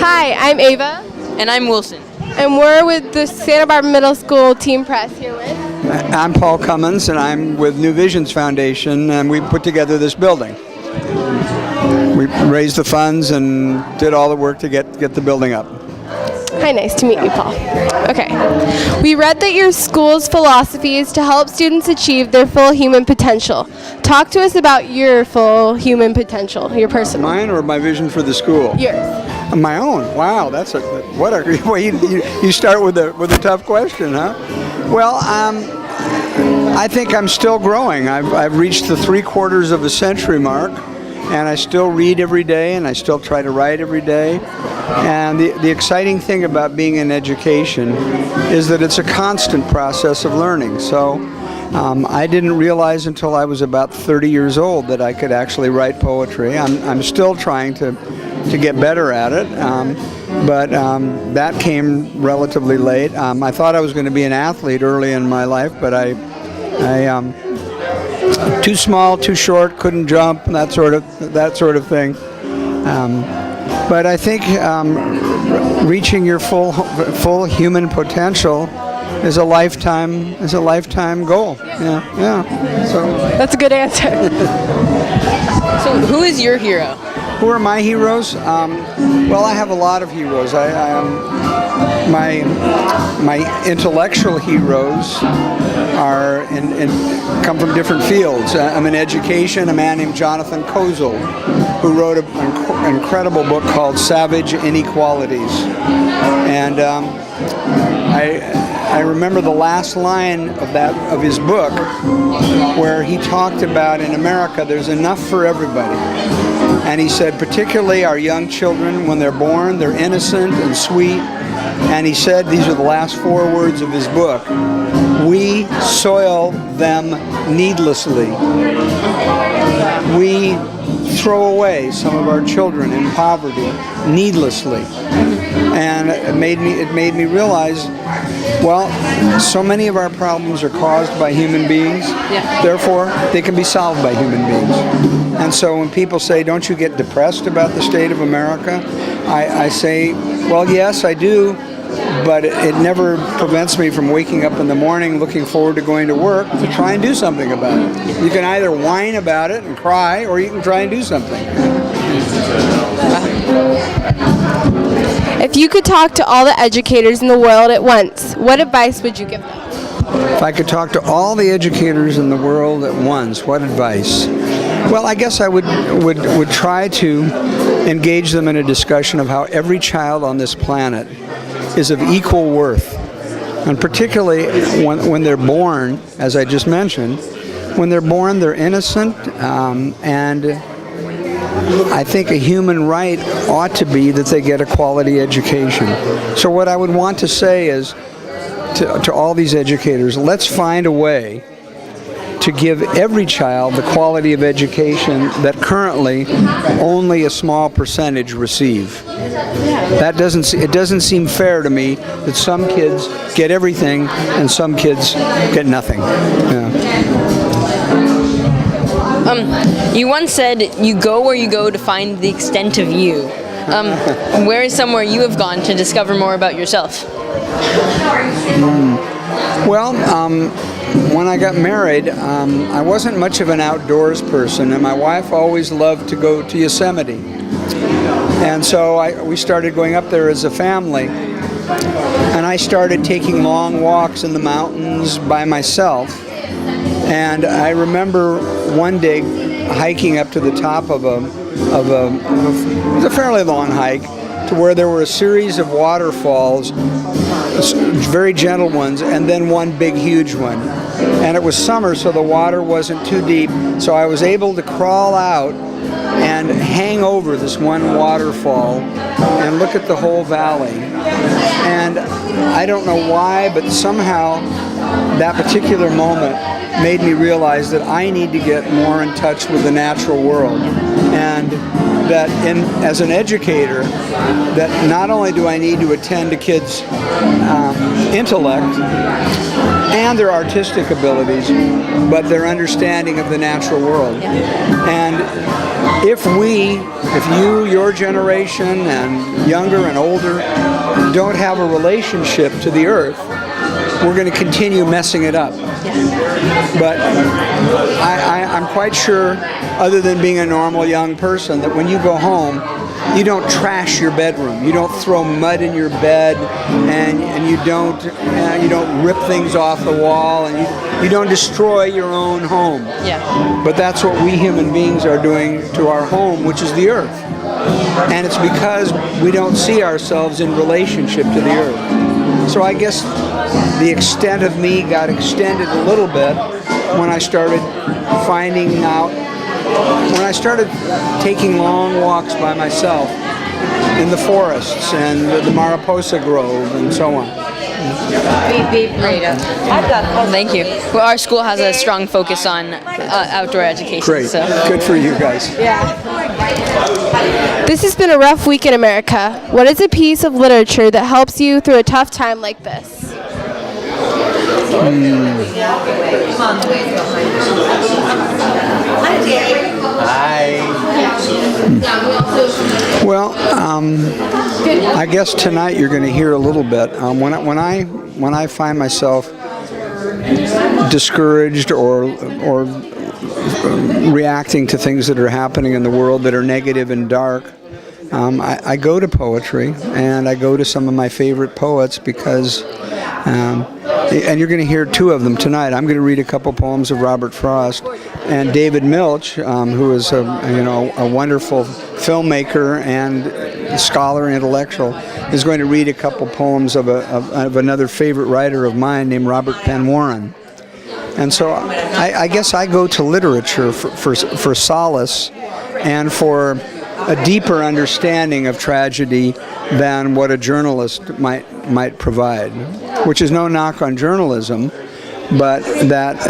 Hi, I'm Ava, And I'm Wilson. and we're with the Santa Barbara Middle School Team Press here with. I'm Paul Cummins, and I'm with New Visions Foundation, and we put together this building. We raised the funds and did all the work to get the building up. Hi, nice to meet you, Paul. Okay. We read that your school's philosophy is to help students achieve their full human potential. Talk to us about your full human potential, your personal. Mine or my vision for the school? Yours. My own. Wow, that's what a well, you start with a tough question, huh? Well, I think I'm still growing. I've reached the 3/4 of a century mark, and I still read every day, and I still try to write every day. And the exciting thing about being in education is that it's a constant process of learning. So I didn't realize until I was about 30 years old that I could actually write poetry. I'm still trying to get better at it, but that came relatively late. I thought I was going to be an athlete early in my life, but I too small, too short, couldn't jump, that sort of thing. But I think reaching your full human potential is a lifetime goal. Yeah. So That's a good answer. So, who is your hero? who are my heroes? Well, I have a lot of heroes. My intellectual heroes are come from different fields. I'm in education. A man named Jonathan Kozel, who wrote an incredible book called Savage Inequalities, and I remember the last line of his book, where he talked about in America there's enough for everybody. And he said, particularly our young children, when they're born, they're innocent and sweet. And he said, these are the last 4 words of his book, we soil them needlessly. We throw away some of our children in poverty needlessly. And it made me realize, well, so many of our problems are caused by human beings. Yeah. Therefore, they can be solved by human beings. And so when people say, don't you get depressed about the state of America? I say, well, yes, I do, but it never prevents me from waking up in the morning looking forward to going to work to try and do something about it. You can either whine about it and cry, or you can try and do something. If you could talk to all the educators in the world at once, what advice would you give them? If I could talk to all the educators in the world at once, what advice? Well, I guess I would try to engage them in a discussion of how every child on this planet is of equal worth. And particularly when they're born, as I just mentioned, when they're born, they're innocent, and I think a human right ought to be that they get a quality education. So what I would want to say is to all these educators, let's find a way to give every child the quality of education that currently only a small percentage receive. It doesn't seem fair to me that some kids get everything and some kids get nothing. Yeah. You once said you go where you go to find the extent of you. Where is somewhere you have gone to discover more about yourself? Well, when I got married, I wasn't much of an outdoors person, and my wife always loved to go to Yosemite. And so we started going up there as a family, and I started taking long walks in the mountains by myself. And I remember one day hiking up to the top of it was a fairly long hike, to where there were a series of waterfalls, very gentle ones, and then one big huge one. And it was summer, so the water wasn't too deep, so I was able to crawl out and hang over this one waterfall and look at the whole valley. And I don't know why, but somehow that particular moment made me realize that I need to get more in touch with the natural world. And that as an educator, that not only do I need to attend to kids' intellect and their artistic abilities, but their understanding of the natural world. And if you, your generation, and younger and older, don't have a relationship to the earth, we're going to continue messing it up. But I'm quite sure, other than being a normal young person, that when you go home, you don't trash your bedroom. You don't throw mud in your bed, and you don't rip things off the wall, and you don't destroy your own home. Yeah. But that's what we human beings are doing to our home, which is the earth. And it's because we don't see ourselves in relationship to the earth. So I guess the extent of me got extended a little bit when I started finding out, when I started taking long walks by myself in the forests and the Mariposa Grove and so on. Thank you. Well, our school has a strong focus on outdoor education. Great. So. Good for you guys. Yeah. This has been a rough week in America. What is a piece of literature that helps you through a tough time like this? Well, I guess tonight you're going to hear a little bit. When I find myself discouraged or reacting to things that are happening in the world that are negative and dark, I go to poetry, and I go to some of my favorite poets because, and you're going to hear two of them tonight. I'm going to read a couple poems of Robert Frost, and David Milch, who is a wonderful filmmaker and scholar and intellectual, is going to read a couple poems of another favorite writer of mine named Robert Penn Warren. And so I guess I go to literature for solace and for a deeper understanding of tragedy than what a journalist might provide, which is no knock on journalism, but that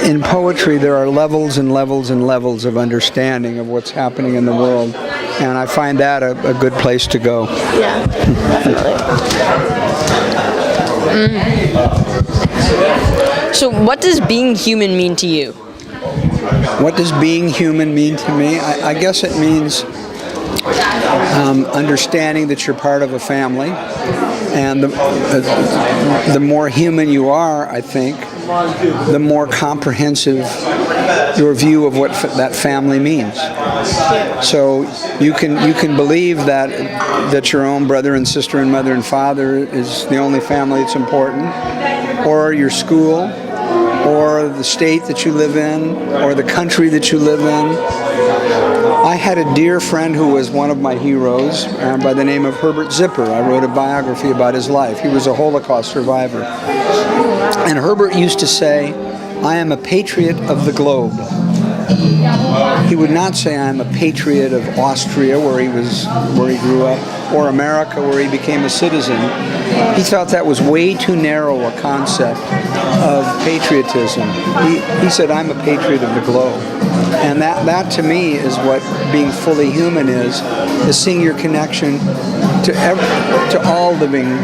in poetry there are levels and levels and levels of understanding of what's happening in the world, and I find that a good place to go. Yeah, definitely. So what does being human mean to you? What does being human mean to me? I guess it means understanding that you're part of a family, and the more human you are, I think, the more comprehensive your view of what that family means. So you can believe that your own brother and sister and mother and father is the only family that's important, or your school, or the state that you live in, or the country that you live in. I had a dear friend who was one of my heroes by the name of Herbert Zipper. I wrote a biography about his life. He was a Holocaust survivor. And Herbert used to say, "I am a patriot of the globe." He would not say, "I am a patriot of Austria," where he grew up, or America, where he became a citizen. He thought that was way too narrow a concept of patriotism. He said, "I'm a patriot of the globe." And that to me is what being fully human is seeing your connection to all living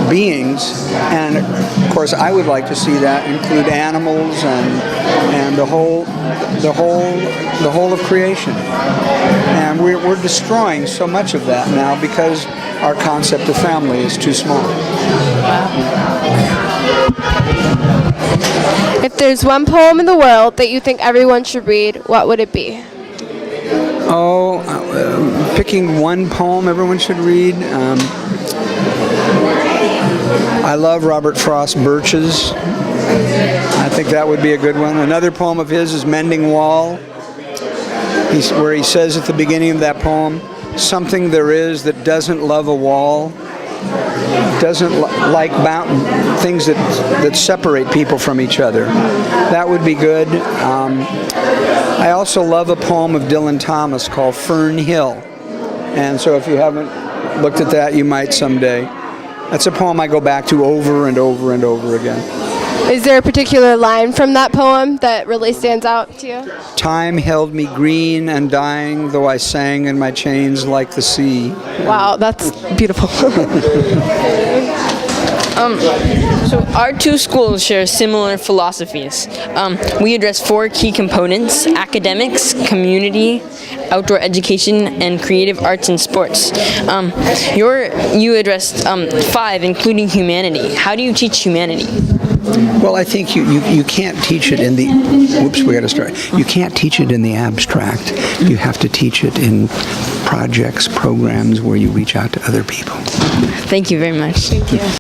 beings. And of course I would like to see that include animals and the whole of creation. And we're destroying so much of that now because our concept of family is too small. If there's one poem in the world that you think everyone should read, what would it be? Picking one poem everyone should read. I love Robert Frost Birches. I think that would be a good one. Another poem of his is Mending Wall, where he says at the beginning of that poem, "Something there is that doesn't love a wall, doesn't like things that separate people from each other." That would be good. I also love a poem of Dylan Thomas called Fern Hill. And so if you haven't looked at that, you might someday. That's a poem I go back to over and over and over again. Is there a particular line from that poem that really stands out to you? "Time held me green and dying, though I sang in my chains like the sea." Wow, that's beautiful. So our two schools share similar philosophies. We address four key components: academics, community, outdoor education, and creative arts and sports. You addressed five, including humanity. How do you teach humanity? Well, I think you can't teach it in the, whoops, we got to start. You can't teach it in the abstract. You have to teach it in projects, programs where you reach out to other people. Thank you very much. Thank you.